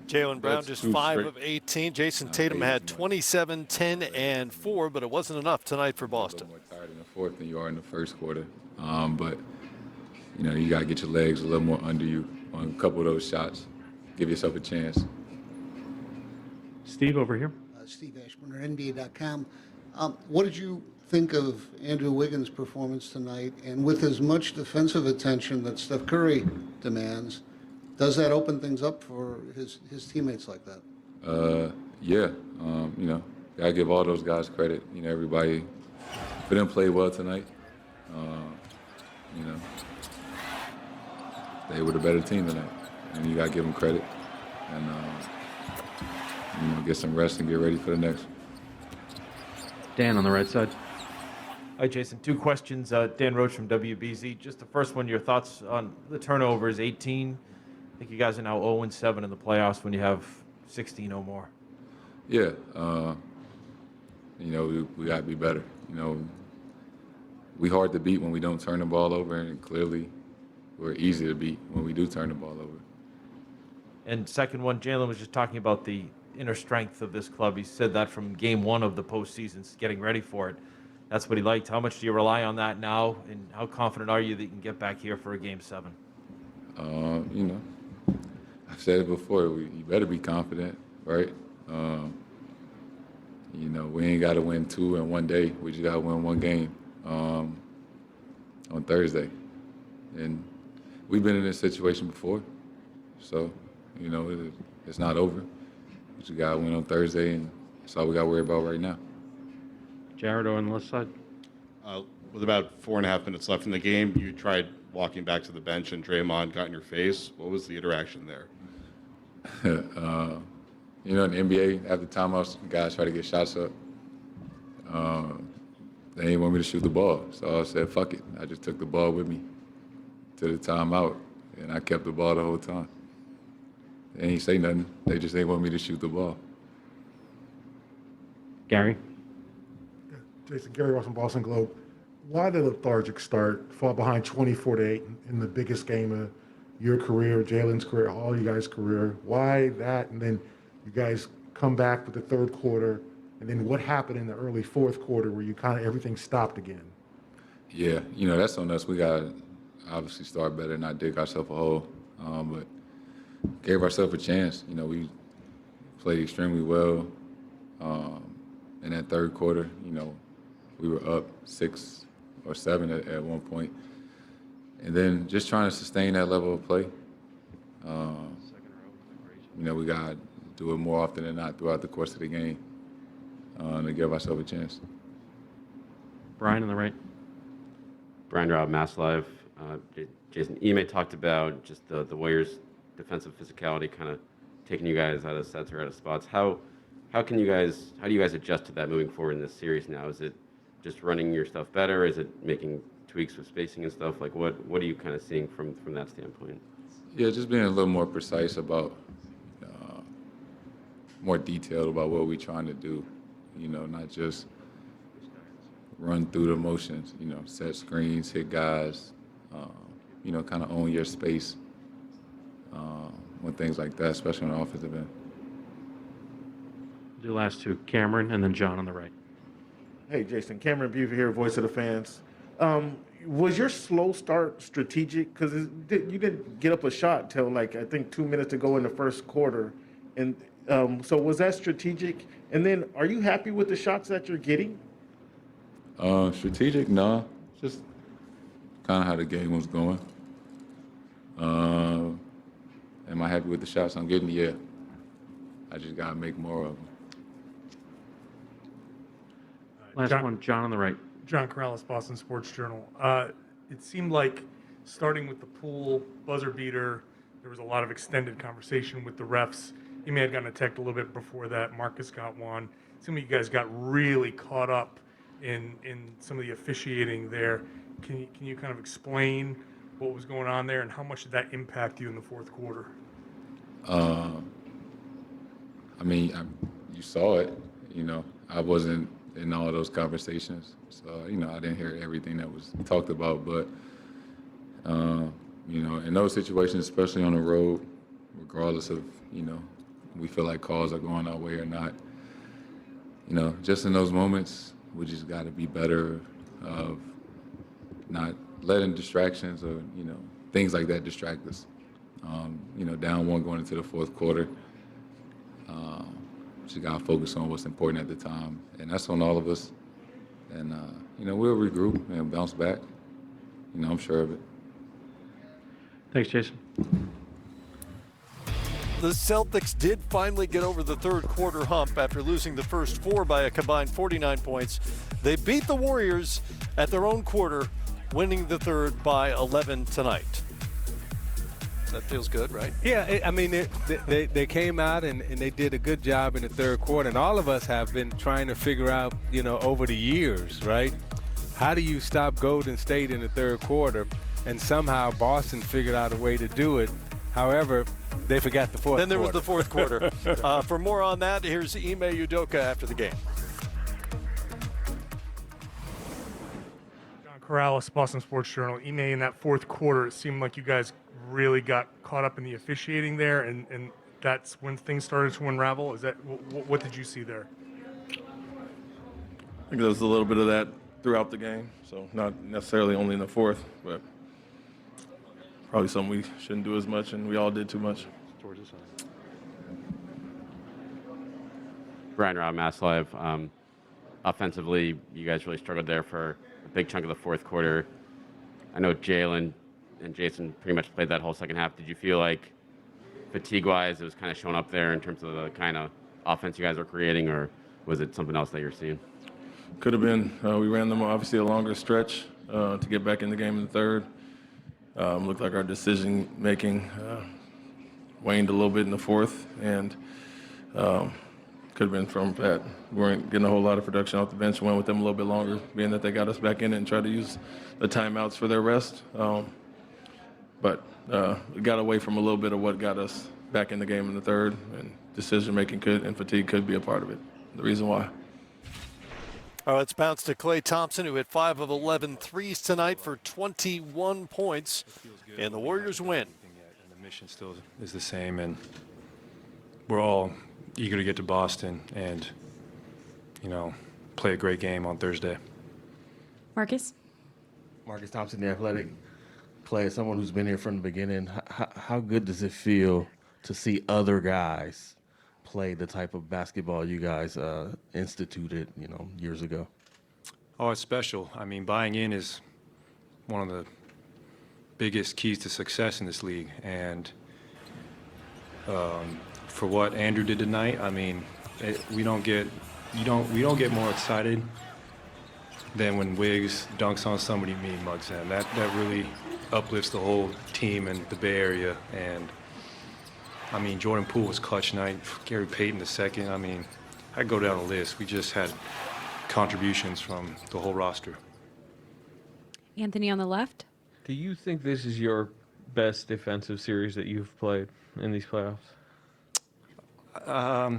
Jaylen Brown That's just two 5 straight. of 18. Jayson Tatum had 27, 10, and 4, but it wasn't enough tonight for Boston. A little more tired in the fourth than you are in the first quarter. But, you got to get your legs a little more under you on a couple of those shots. Give yourself a chance. Steve, over here. Steve Ashburner, NBA.com. What did you think of Andrew Wiggins' performance tonight? And with as much defensive attention that Steph Curry demands, does that open things up for his teammates like that? Yeah. Got to give all those guys credit. Everybody for them played well tonight. They were the better team tonight. And you got to give them credit. And, get some rest and get ready for the next. Dan on the right side. Hi, Jason. 2 questions. Dan Roach from WBZ. Just the first one, your thoughts on the turnovers, 18. I think you guys are now 0-7 in the playoffs when you have 16 or more. Yeah. We got to be better. We hard to beat when we don't turn the ball over, and clearly we're easy to beat when we do turn the ball over. And second one, Jaylen was just talking about the inner strength of this club. He said that from game 1 of the postseason, getting ready for it. That's what he liked. How much do you rely on that now, and how confident are you that you can get back here for a game 7? I've said it before. You better be confident, right? We ain't got to win 2 in one day. We just got to win 1 game on Thursday. And we've been in this situation before, so it's not over. We just got to win on Thursday, and that's all we got to worry about right now. Jared on the left side. With about 4.5 minutes left in the game, you tried walking back to the bench, and Draymond got in your face. What was the interaction there? In the NBA, after timeouts, guys try to get shots up. They didn't want me to shoot the ball, so I said, fuck it. I just took the ball with me to the timeout, and I kept the ball the whole time. They ain't say nothing. They just didn't want me to shoot the ball. Gary. Jason, Gary Ross from Boston Globe. Why the lethargic start, fall behind 24-8 in the biggest game of your career, Jaylen's career, all you guys' career? Why that? And then you guys come back with the third quarter, and then what happened in the early fourth quarter where you kind of everything stopped again? Yeah, that's on us. We got to obviously start better and not dig ourselves a hole. But gave ourselves a chance. We played extremely well in that third quarter. We were up 6 or 7 at one point. And then just trying to sustain that level of play. We got to do it more often than not throughout the course of the game to give ourselves a chance. Brian on the right. Brian Robb, Mass Live. Jason, Ime talked about just the Warriors' defensive physicality kind of taking you guys out of sets or out of spots. How do you guys adjust to that moving forward in this series now? Is it just running your stuff better? Is it making tweaks with spacing and stuff? Like what are you kind of seeing from that standpoint? Yeah, just being a little more precise about, more detailed about what we're trying to do. Not just run through the motions. Set screens, hit guys. Kind of own your space when things like that, especially on the offensive end. Do the last 2, Cameron and then John on the right. Hey, Jason. Cameron Buford here, voice of the fans. Was your slow start strategic? Because you didn't get up a shot until, I think 2 minutes to go in the first quarter. And so was that strategic? And then are you happy with the shots that you're getting? Strategic? No. Just kind of how the game was going. Am I happy with the shots I'm getting? Yeah. I just got to make more of them. Last one, John on the right. John Corrales, Boston Sports Journal. It seemed like starting with the pool buzzer beater, there was a lot of extended conversation with the refs. He may have gotten a tech a little bit before that. Marcus got one. It seemed like you guys got really caught up in some of the officiating there. Can you kind of explain what was going on there and how much did that impact you in the fourth quarter? You saw it. I wasn't in all those conversations, so I didn't hear everything that was talked about. But in those situations, especially on the road, regardless of we feel like calls are going our way or not. You know, just in those moments, we just got to be better of not letting distractions or, you know, things like that distract us. You know, down one going into the fourth quarter, just got to focus on what's important at the time. And that's on all of us. And, you know, we'll regroup and bounce back. You know, I'm sure of it. Thanks, Jason. The Celtics did finally get over the third quarter hump after losing the first 4 by a combined 49 points. They beat the Warriors at their own quarter, winning the third by 11 tonight. That feels good, right? Yeah, I mean, they came out and they did a good job in the third quarter. And all of us have been trying to figure out, you know, over the years, right? How do you stop Golden State in the third quarter? And somehow Boston figured out a way to do it. However, they forgot the fourth quarter. Then there was the fourth quarter. For more on that, here's Ime Udoka after the game. John Corrales, Boston Sports Journal. Ime, in that fourth quarter, it seemed like you guys really got caught up in the officiating there, and that's when things started to unravel. Is that what did you see there? I think there was a little bit of that throughout the game, so not necessarily only in the fourth, but probably something we shouldn't do as much, and we all did too much. Towards the side. Brian Robb, Mass Live. Offensively, you guys really struggled there for a big chunk of the fourth quarter. I know Jalen and Jayson pretty much played that whole second half. Did you feel like fatigue-wise it was kind of showing up there in terms of the kind of offense you guys were creating, or was it something else that you're seeing? Could have been. We ran them obviously a longer stretch to get back in the game in the third. Looked like our decision-making waned a little bit in the fourth, and could have been from that. We weren't getting a whole lot of production off the bench. Went with them a little bit longer, being that they got us back in it and tried to use the timeouts for their rest. But we got away from a little bit of what got us back in the game in the third, and decision-making and fatigue could be a part of it. The reason why. All right, let's bounce to Klay Thompson, who hit 5 of 11 threes tonight for 21 points, and the Warriors win. And the mission still is the same, and we're all eager to get to Boston and, you know, play a great game on Thursday. Marcus? Marcus Thompson, the Athletic. Clay, as someone who's been here from the beginning, how good does it feel to see other guys play the type of basketball you guys instituted, you know, years ago? Oh, it's special. I mean, buying in is one of the biggest keys to success in this league. And for what Andrew did tonight, I mean, we don't get more excited than when Wiggs dunks on somebody mean mugs him. That really uplifts the whole team and the Bay Area. And I mean, Jordan Poole was clutch tonight. Gary Payton the second. I mean, I go down the list. We just had contributions from the whole roster. Anthony on the left? Do you think this is your best defensive series that you've played in these playoffs?